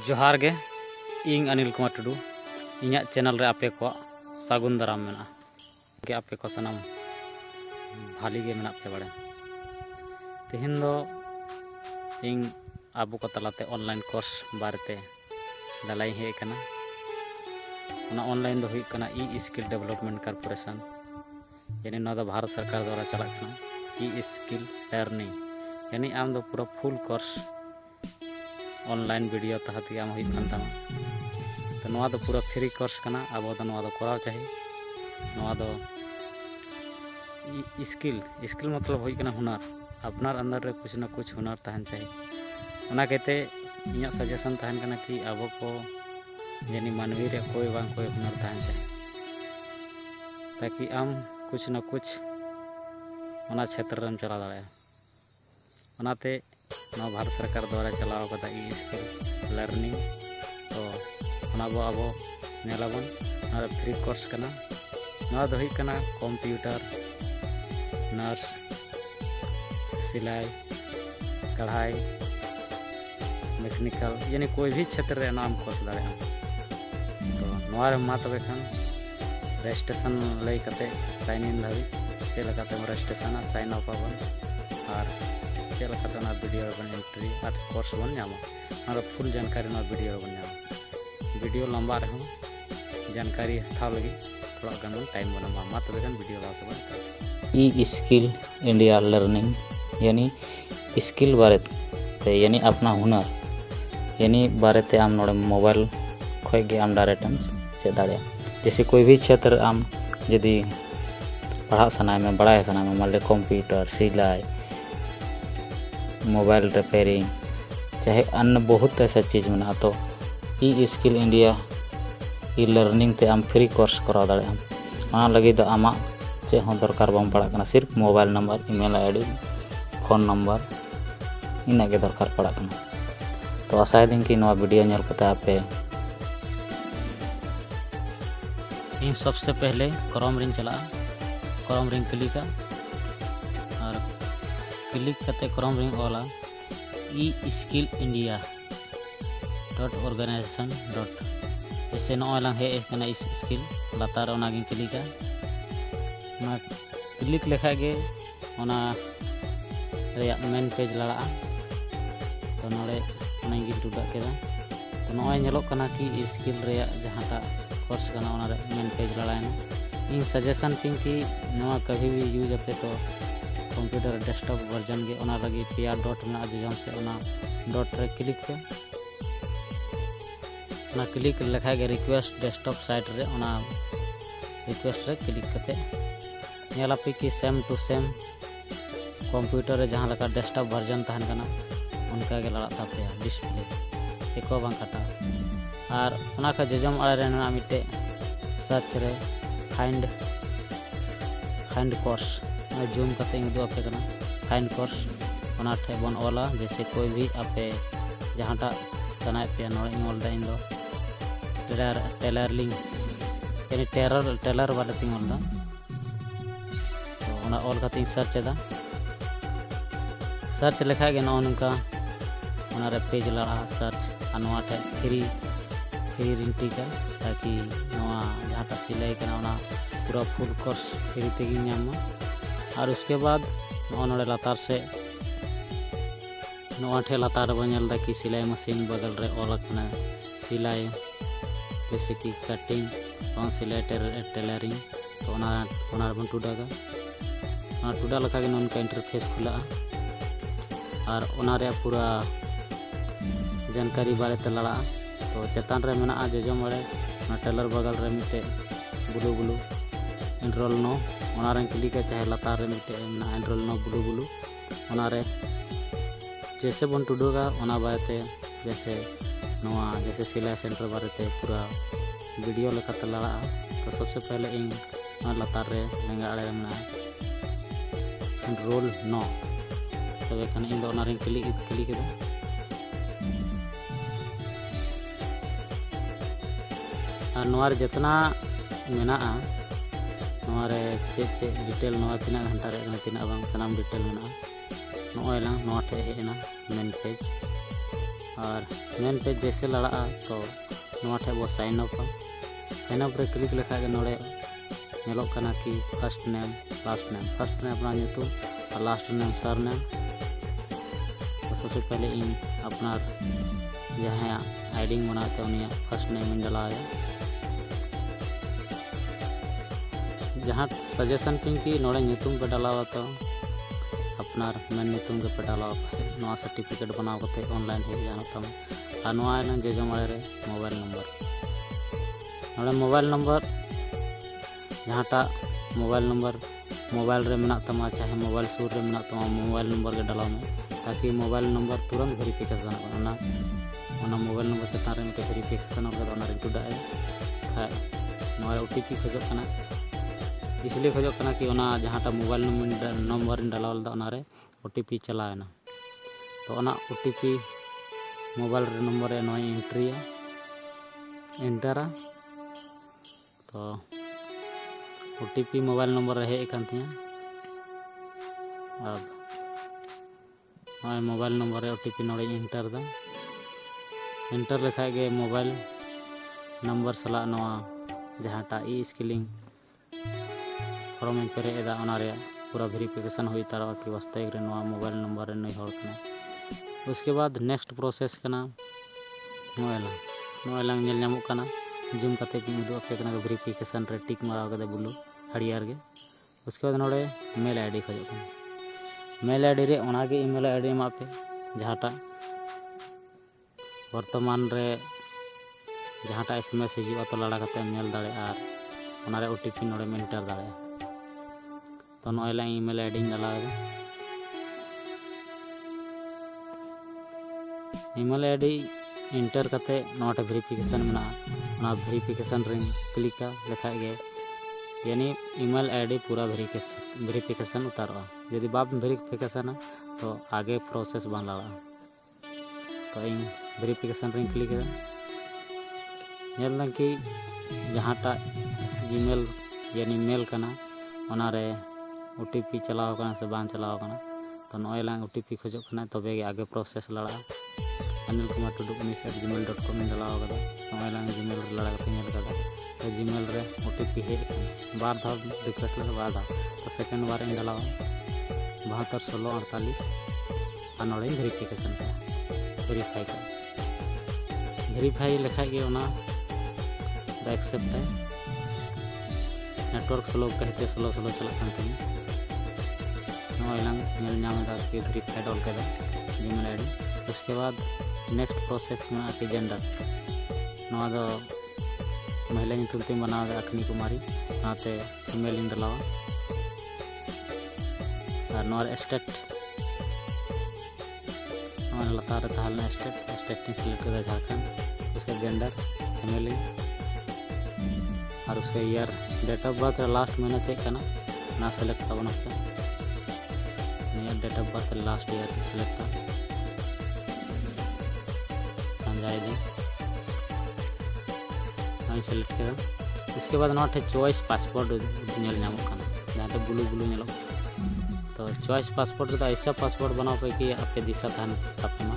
जोहार गे ᱤᱧ अनिल कुमार टुडू ᱤᱧᱟᱹᱜ ᱪᱮᱱᱮᱞ ᱨᱮ ᱟᱯᱮ ᱠᱚᱣᱟᱜ ᱥᱟᱹᱜᱩᱱ ᱫᱟᱨᱟᱢ ᱢᱮᱱᱟᱜᱼᱟ ᱜᱮ ᱟᱯᱮ ᱠᱚ ᱥᱟᱱᱟᱢ ᱵᱷᱟᱞᱤ ᱜᱮ ᱢᱮᱱᱟᱜ ᱯᱮ ᱵᱟᱲᱟᱭ ᱛᱮᱦᱮᱧ ᱫᱚ ᱤᱧ ᱟᱵᱚ ᱠᱚ ᱛᱟᱞᱟᱛᱮ ᱚᱱᱞᱟᱭᱤᱱ ᱠᱳर्स ᱵᱟᱨᱮᱛᱮ ᱞᱟᱹᱞᱟᱹᱭ ᱦᱮᱡ ᱟᱠᱟᱱᱟ ᱚᱱᱟ ᱚᱱᱞᱟᱭᱤᱱ ᱫᱚ ᱦᱩᱭᱩᱜ ᱠᱟᱱᱟ ई स्किल डेवलपमेंट कॉर्पोरेशन यानी नवा भारत सरकार द्वारा चला ई स्किल लर्निंग यानी आम दो पूरा फुल कोर्स ऑनलाइन वीडियो तहत आम होता तो नवा दो पूरा फ्री कोर्स करना अब नवा दो कराव चाहिए नवा दो स्किल स्किल मतलब होना हुनर अपनार अंदर रे कुछ ना कुछ हुनर तहन चाहिए ओना कहते इᱧᱟᱹᱜ सजेशन तहन करना कि अब को यानी मानवी रे कोई बांग कोई हुनर तहन चाहिए ताकि आम कुछ ना कुछ ओना क्षेत्र में चला दाड़े ओनाते नवा भारत सरकार द्वारा चलाव कदा ई स्किल लर्निंग तो ओना बो अब नेलाबन और फ्री कोर्स करना नवा दो हुई करना कंप्यूटर नर्स सिलाई कढ़ाई मैकेनिकल यानी कोई भी क्षेत्र रे नाम कोर्स दाड़े तो नवा रे मा तबे खान रजिस्ट्रेशन लई कते साइन इन धाबी से लगाते रजिस्ट्रेशन साइन अप आबन और से लगाते ना वीडियो बन एंट्री और कोर्स बन नामा और फुल जानकारी ना वीडियो बन नामा वीडियो लंबा रहो जानकारी हाथ लगी थोड़ा गान टाइम बना मा तबे खान वीडियो ला सबन ई स्किल इंडिया लर्निंग यानी स्किल बारे ते यानी अपना हुनर यानी बारे ते आम नोड़े मोबाइल खोज के आम डायरेक्ट चेक दाड़े जैसे कोई भी क्षेत्र आम यदि पढ़ा सना में बड़ा सना में मान ली कंप्यूटर सिलाई मोबाइल रिपेयरिंग चाहे अन्य बहुत ऐसा चीज़ में तो ई स्किल इंडिया ई लर्निंग ते आम फ्री कोर्स कराव दाड़े आम लगे दो आमा चे हों दरकार बम पड़ा करना सिर्फ mobile number email ID phone number इना के दरकार पड़ा करना तो आशा दिन कि नवा वीडियो नेल कते आपे इन सबसे पहले क्रोम रिंग चला क्रोम रिंग क्लिक और क्लिक करते क्रोम रिंग वाला ई स्किल इंडिया .organization. जैसे नॉल हे इस स्किल लातार ओनागिन क्लिक क्लिक लेखा गे ओना रेया मेन पेज लड़ा तो नोड़े ओनागी टुडा केदा तो नॉय नेलोक कना कि स्किल रेया जहांटा कोर्स करना ओना रे मेन पेज लड़ाएना इन सजेशन थिंग कि नवा कभी भी यूज अपे तो कंप्यूटर डेस्कटॉप वर्जन के ओना लगी पिया डॉट में आजम से ओना डॉट रे क्लिक पे ओना क्लिक लिखा गया रिक्वेस्ट डेस्कटॉप साइट रे ओना रिक्वेस्ट रे क्लिक करते नेला पे कि सेम टू सेम कंप्यूटर रे जहां लगा डेस्कटॉप वर्जन तहन कना उनका के लड़ा तापे डिस्प्ले एको बांग काटा और ओना का जजम आड़े रे ना मिटे सर्च रे फाइंड कोर्स जूम करते दो आपे करना फाइंड कोर्स ओना ठे बन ओला जैसे कोई भी आपे जहांटा सनाय पे नोड़ इंगोल दा इंदो टेलरिंग यानी टेलर वाले तिंग ओल दा तो ओना ऑल करते सर्च दा सर्च लेखा गे नो नका ओना रे पेज लड़ा सर्च अनवा ठे फ्री रिंटिका ताकि नवा जहाँ सिलाई करना ओना पूरा फुल कोर्स फ्री तेगी नामा और उसके बाद नोड़े लातार से नवा ठे लातार बनेलदा कि सिलाई मशीन बगल रे ऑल करना सिलाई जैसे कि कटिंग और सिलाई टेलरिंग तो ओना बन टुडागा ओना टुडा लगा के उनका इंटरफेस खुला और ओना रे पूरा जानकारी बारे ते लड़ा तो चेतान रे मेना जजम बड़े टेलर बगल रे मिटे ब्लू एनरोल नो ओना रे क्लिक चाहे लातार रे मिटे मेना एनरोल नो ब्लू ओना रे जैसे बन टुडुगा ओना बारे जैसे नवा जैसे सिलाई सेंटर बारे पूरा वीडियो लेकाते लड़ा तो सबसे पहले इन लातार रे लेंगा आड़े मेना एनरोल नो तबे खान इन दो ओना रे क्लिक और नवार जितना मेना नवारे चेक डिटेल नवा तीना घंटा रे तीना बांग सनाम डिटेल मेना नोय लांग नवा ठे हेना मेन पेज और मेन पेज जैसे लड़ा तो नोआ ठे बो साइन अप रे क्लिक लेखा के नोड़े नेलोग कना कि फर्स्ट नेम लास्ट नेम अपना ᱧᱩᱛᱩᱢ और लास्ट नेम सर नेम। तो सबसे पहले इन अपना जहाँ आईडी बनाते उन्हें फर्स्ट नेम डलाया, जहाँ सजेशन पिंग की नोड़े ᱧᱩᱛᱩᱢ पे डाला तो अपना मेन ᱧᱩᱛᱩᱢ के पे डाला पासे नोआ सर्टिफिकेट बनाव करते ऑनलाइन हो जाना तम और नोआ एलंग जे जमाड़े रे मोबाइल नंबर नोड़े मोबाइल नंबर जहाँटा मोबाइल रे मेना तमा चाहे मोबाइल सूर रे मेना तमा मोबाइल नंबर के डालाव में ताकि मोबाइल नंबर तुरंत वेरिफिकेशन होना मोबाइल नंबर चेतान रे मिटे वेरिफिकेशन होना जुड़ाए खाए नोआ ओटीपी खोजो कना इसलिए खोजो कना कि ओना जहाँटा मोबाइल नंबर डालाव दा ओना रे ओटीपी चलाएना। तो ओना ओटीपी मोबाइल नंबर रे नोई एंटरा तो ओटीपी मोबाइल नंबर रे हेज कान तिया। अब नोई मोबाइल नंबर रे ओटीपी नोड़े एंटर लेखा गे मोबाइल नंबर सला नोआ जहाँटा ई स्किलिंग फॉर्म इन पेरे एदा ओना रे पूरा वेरिफिकेशन हो तारा कि वास्तविक रे नोआ मोबाइल नंबर रे नई हर कना। उसके बाद नेक्स्ट प्रोसेस कना नोएलांग नेल नामो कना जूम करते कि उदो पे कना वेरिफिकेशन रे टिक मारा कदे बुलू हरियर गे। उसके बाद नोड़े मेल आईडी खोजो कना मेल आईडी रे ओना गे ईमेल आईडी मा पे जहाँटा वर्तमान रे जहाँटा एसएमएस हिजुआ तो लड़ा करते मेल दाड़े और ओना रे ओटीपी नोड़े एंटर दाड़े। तो नोएलांग ईमेल आईडी डाला ईमेल आईडी एंटर करते नोटे वेरिफिकेशन में वेरिफिकेशन रिंग क्लिका लेखा गे यानी ईमेल आईडी पूरा वेरिफिकेशन उतारा। यदि बाप वेरिफिकेशन तो आगे प्रोसेस बन लगा। तो इन वेरिफिकेशन रिंग क्लिक नेल कि जहाँटा ईमेल यानी मेल कना ओना रे ओटीपी चलाव कना से बांग चलाव कना। तो नोएलांग ओटीपी खोजो कना तबे आगे प्रोसेस लड़ा अनिल कुमार टुडू gmail.com इन डाला नोएलांग जीमेल लड़ा तो जीमेल रे ओटीपी हेज बार धाव रिक्वेस्ट ले बार धाव तो सेकेंड बार इन डाला 721648 और नोड़े वेरिफिकेशन वेरीफाई लेखा गे ओना एक्सेप्ट है नेटवर्क स्लो कहते स्लो चला नोएलांग कि वेरीफाइड ऑल कर जीमेल आईडी। उसके बाद नेक्स्ट प्रोसेस में कि जेंडर नवा दो महिला ᱧᱩᱛᱩᱢ ᱛᱤᱧ बनाव अखनी कुमारी नाते फीमेल इन डालावा और नवा स्टेट नवा लतार ताहलना स्टेट नी सिलेक्ट कर झारखंड। उसके जेंडर फीमेल और उसके year date of birth last महीना चेक करना ना सिलेक्ट करना date of birth last year select select किया। उसके बाद नोटे चॉइस पासपोर्ट जहाँ ब्लू तो चॉइस पासपोर्ट तो ऐसा पासपोर्ट बनाओ पे कि आपके दिशा थान तापेमा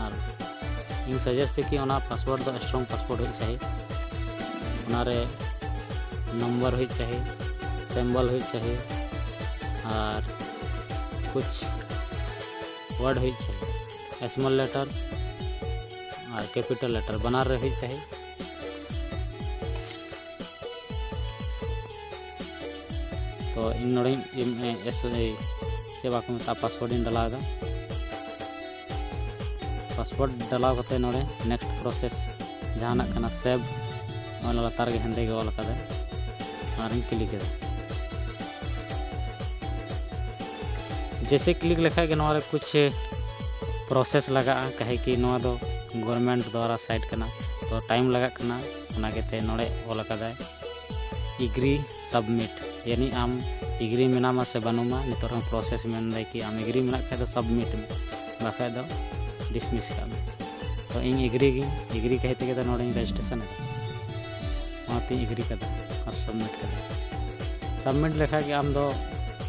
और इन सजेस्ट पे कि ओना पासपोर्ट तो स्ट्रॉन्ग पासपोर्ट हो चाहिए ओना रे नंबर हो चाहिए सिंबल हो चाहिए और कुछ वर्ड हो चाहिए स्मॉल लेटर और कैपिटल लेटर बना रहे चाहिए। तो इन नोड़े सेवा को मत पासवर्ड इन डाला पासवर्ड डाला करते नोड़े नेक्स्ट प्रोसेस जहाँ करना सेव लतार के हेंदे ऑल कर क्लिक जैसे क्लिक लेखा के नोरे कुछ प्रोसेस लगा कहे कि नोआ दो गवर्नमेंट द्वारा साइट करना तो टाइम लगा करना नोड़े ऑल कर एग्री सबमिट यानी आम एग्री मेनामा से बनूमा नितर प्रोसेस में कि आम एग्री मेना खाए तो सबमिट में बाखा दो डिसमिस का तो इन एग्री कहते के नोड़े रजिस्ट्रेशन है एग्री कर और सबमिट लेखा कि आम दो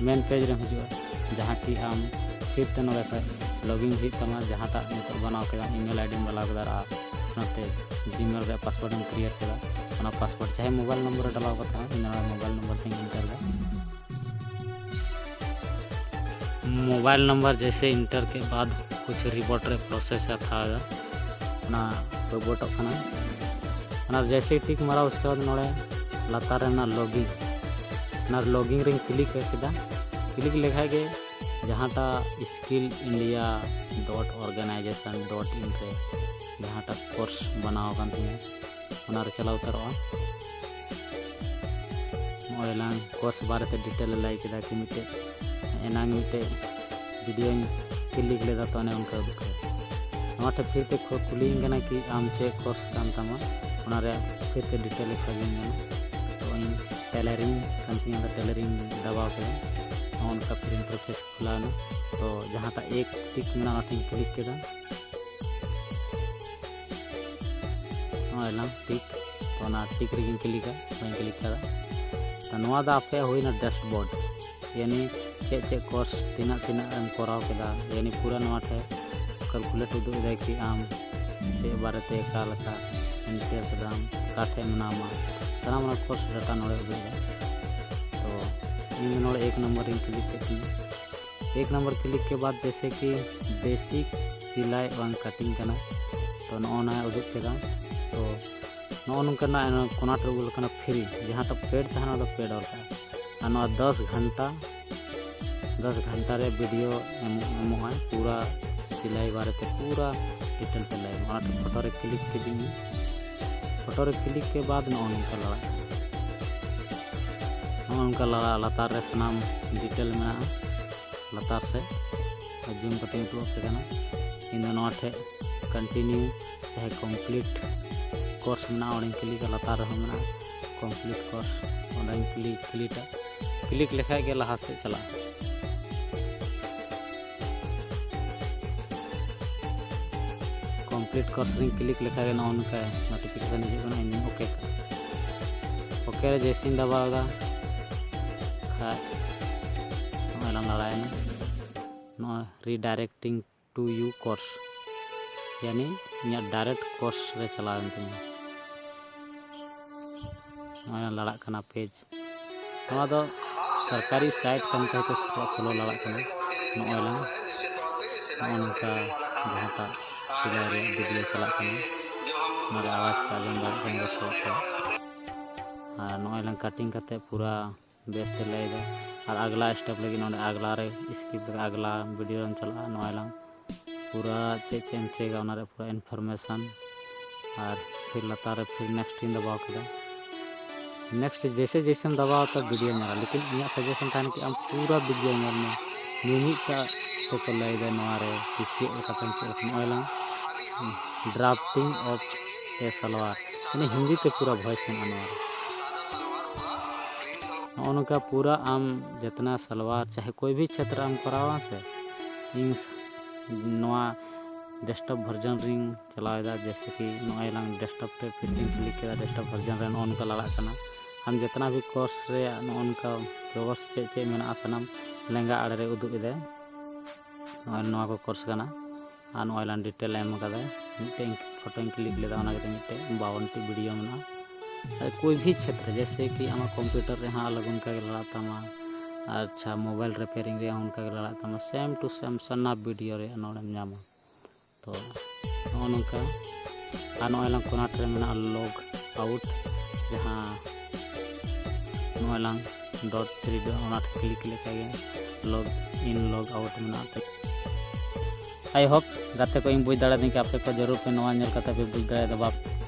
मेन पेज रे हजूआ जहाँ कि आम फिर ते नोड़े लॉगिन हुई तमा जहाँटा नित बनाव के ईमेल आईडी डालाव के जीमेल रे पासवर्ड क्रिएट के पासवर्ड चाहे मोबाइल नंबर डालाव मोबाइल नंबर तीन इंटर मोबाइल नंबर जैसे इंटर के बाद कुछ रिपोर्ट रे प्रोसेस था रोबोट जैसे टिक मारा उसके बाद नोड़े लातार लॉगिंग रे क्लिक किया क्लिक लेखा के जहाँटा स्किल इंडिया .organization.in रे जहाँटा कोर्स बनाव कान तिया चला उतरवा नोएलांग कोर्स बारे ते डिटेल लाई किदा कि मिटे एनांग मिटे वीडियो क्लिक लेदा तो ने उनका नोटे फिर ते कुलिंग गना कि आम चे कोर्स कान तमा उनारे फिर ते डिटेल खगिंग तो इन टेलरिंग कान तिया टेलरिंग दबाव के उनका फिर इंटरफेस खुलाना तो जहाँ तक एक टिक में क्लिक किया टिक तो टिक रे क्लिका क्लिक किया तो नवा दा आपे होइना डैशबोर्ड यानी चे कोर्स तीना कराव के यानी पूरा नवा ठे कैलकुलेट उदू दे कि आम चे बारे ते का लका एंटर कदाम काठे मनामा सारा कोर्स डाटा नोड़े उदू तो इन नोड़े एक नंबर क्लिक करती एक नंबर क्लिक के बाद जैसे कि बेसिक सिलाई और कटिंग करना तो नौना उदूग केदा तो नौका कोनाट उगल फ्री जहाँ तक पेड तहना तो पेड और 10 घंटा रे वीडियो एमोगा पूरा सिलाई बारे ते पूरा डिटेल पे लाई फोटो रे क्लिक की फोटो रे क्लिक के बाद नौका लड़ा लातार रे सनाम डिटेल में लातार से जूम करते इन ठे कंटिन्यू चाहे कम्प्लीट कोर्स में क्लिक लातार में कम्प्लीट कोर्स क्लिक लेखा के लहा से चला कम्प्लीट कोर्स क्लिक लेखा के नौका नोटिफिकेशन हिजुना इन ओके जैसे दबावा लड़ाना रीडायरेक्टिंग टू यू कोर्स यानी इन डायरेक्ट कोर्स रे चलावन तिया लड़ा पेज दो सरकारी साइट कन तो स्लो लड़ा नौका जहाँ सिलाई वीडियो चला आवाज का आजम नौला कटिंग करते पूरा बेस्ट लैदा और अगला स्टेप लगे ना अगला रे स्किप अगला वीडियो चला नौला पूरा चेक चेगा पूरा इन्फॉर्मेशन और फिर लातार फिर नेक्स्ट दबाव किया नेक्स्ट जैसे जैसे दबाव तो वीडियो मेरा लेकिन इन सजेशन था कि आम पूरा वीडियो में मिमिटा तो लैदा रे कि नौला ड्राफ्टिंग ऑफ ए सलवार यानी हिंदी ते पूरा वॉइस में उनका पूरा आम जितना सलवार चाहे कोई भी क्षेत्र आम करावा से इन डेस्कटॉप वर्जन रिंग चलावेदा जैसे कि नौला डेस्कटॉप पे फिर क्लिक किया डेस्कटॉप वर्जन रे नौका लड़ा हम जितना भी कोर्स रे नौका कोर्स चे में सामान लेंगा आड़े रे उदूग दे नौका को कोर्स करना और नौला डिटेल एम मिट्टे फोटो क्लिक लेदा मिट्टे 52 वीडियो में कोई भी क्षेत्र जैसे कि आम कंप्यूटर रे अलग उनका लड़ा तमा अच्छा मोबाइल रिपेयरिंग रे उनका लड़ा तमा सेम टू सेम सन्ना वीडियो रे नोड़े नामा तो नौका और नौला कोनाट रे में लॉग आउट जहाँ नौला .3 क्लिक लेखा लॉग इन लॉग आउट में आई होप गाते को बुझ दाड़ा कि आपे को जरूर पे नवा पे बुझ दाड़ा बाप